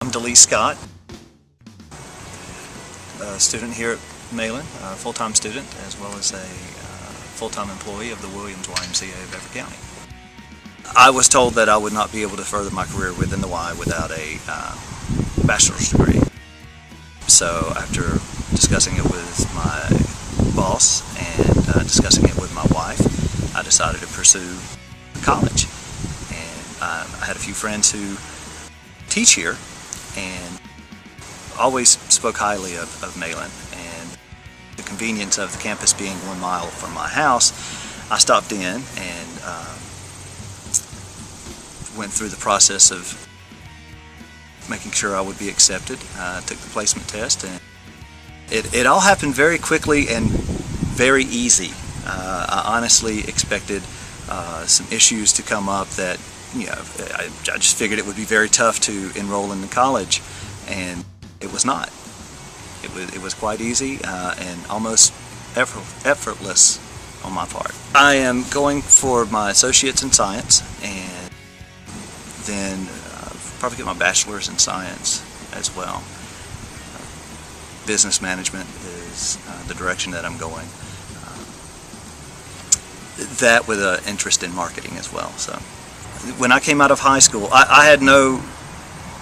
I'm DeLee Scott, a student here at Malin, a full-time student, as well as a full-time employee of the Williams YMCA of Everett County. I was told that I would not be able to further my career within the Y without a bachelor's degree. So after discussing it with my boss and discussing it with my wife, I decided to pursue college. And I had a few friends who teach here and always spoke highly of Malin, and the convenience of the campus being 1 mile from my house, I stopped in and went through the process of making sure I would be accepted. Took the placement test, and it all happened very quickly and very easy. I honestly expected some issues to come up that, you know, I just figured it would be very tough to enroll in the college, and it was not. It was quite easy and almost effortless on my part. I am going for my associates in science, and then probably get my bachelor's in science as well. Business management is the direction that I'm going. That with an interest in marketing as well. So when I came out of high school, I had no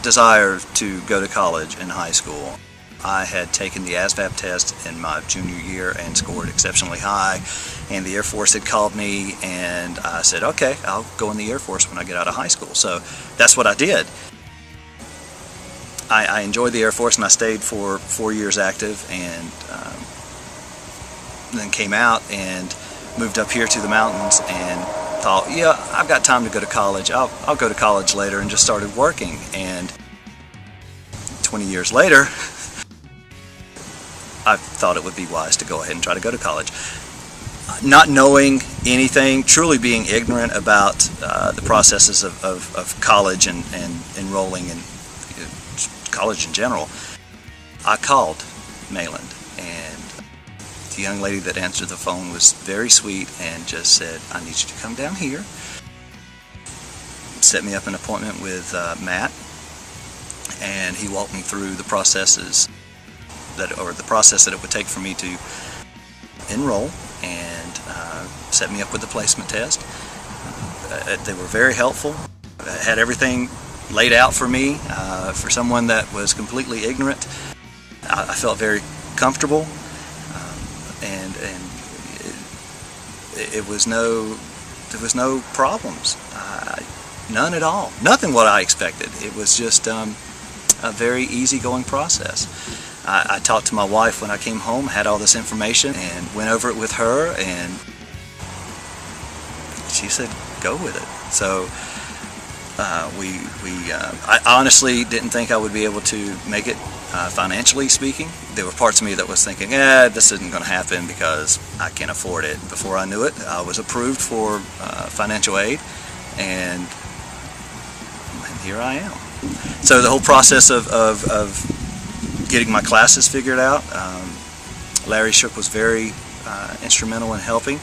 desire to go to college in high school. I had taken the ASVAB test in my junior year and scored exceptionally high, and the Air Force had called me, and I said, okay, I'll go in the Air Force when I get out of high school. So that's what I did. I enjoyed the Air Force, and I stayed for 4 years active, and then came out and moved up here to the mountains and thought, yeah, I've got time to go to college. I'll go to college later, and just started working. And 20 years later, I thought it would be wise to go ahead and try to go to college. Not knowing anything, truly being ignorant about the processes of college and enrolling in college in general, I called Malin, and the young lady that answered the phone was very sweet and just said, I need you to come down here. Set me up an appointment with Matt, and he walked me through the processes the process that it would take for me to enroll, and set me up with the placement test. They were very helpful. Had everything laid out for me. For someone that was completely ignorant, I felt very comfortable, and there was no problems, none at all, nothing what I expected. It was just a very easygoing process. I talked to my wife when I came home, had all this information, and went over it with her, and she said, go with it. So I honestly didn't think I would be able to make it financially speaking. There were parts of me that was thinking, this isn't going to happen because I can't afford it. Before I knew it, I was approved for financial aid, and here I am. So the whole process of getting my classes figured out, Larry Shook was very instrumental in helping.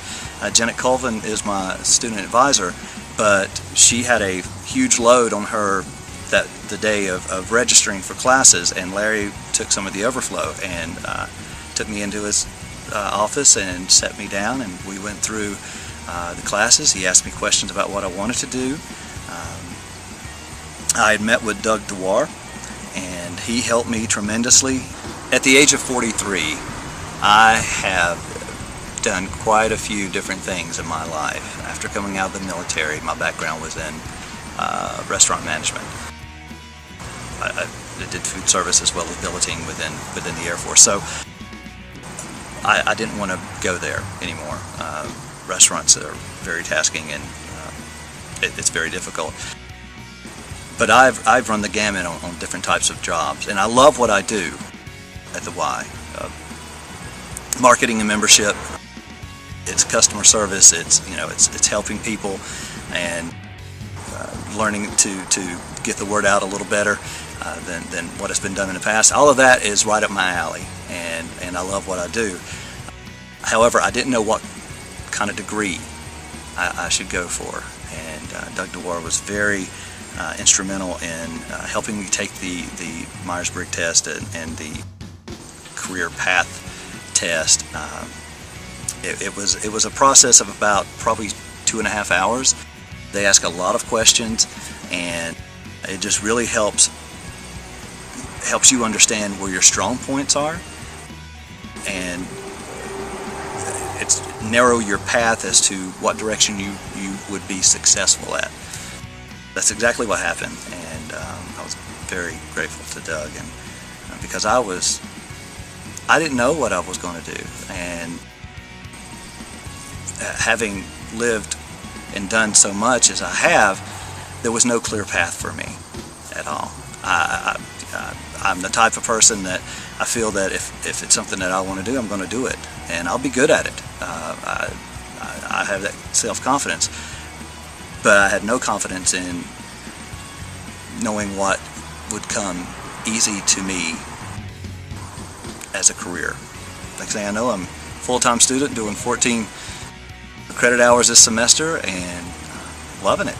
Janet Colvin is my student advisor, but she had a huge load on her the day of registering for classes, and Larry took some of the overflow and took me into his office and set me down, and we went through the classes. He asked me questions about what I wanted to do. I had met with Doug DeWar, and he helped me tremendously. At the age of 43, I have done quite a few different things in my life. After coming out of the military, my background was in restaurant management. I did food service as well as billeting within the Air Force. So I didn't want to go there anymore. Restaurants are very tasking, and it's very difficult. But I've run the gamut on different types of jobs, and I love what I do at the Y. Marketing and membership. It's customer service. It's helping people and learning to get the word out a little better than what has been done in the past. All of that is right up my alley, and I love what I do. However, I didn't know what kind of degree I should go for, and Doug DeWar was very instrumental in helping me take the Myers-Briggs test and the career path test. It was a process of about probably 2.5 hours. They ask a lot of questions, and it just really helps you understand where your strong points are, and it's narrow your path as to what direction you would be successful at. That's exactly what happened, and I was very grateful to Doug, and because I didn't know what I was going to do, and having lived and done so much as I have, there was no clear path for me at all. I'm the type of person that I feel that if it's something that I want to do, I'm going to do it, and I'll be good at it. I have that self-confidence, but I had no confidence in knowing what would come easy to me as a career. Like I say, I know I'm a full-time student doing 14 credit hours this semester and loving it.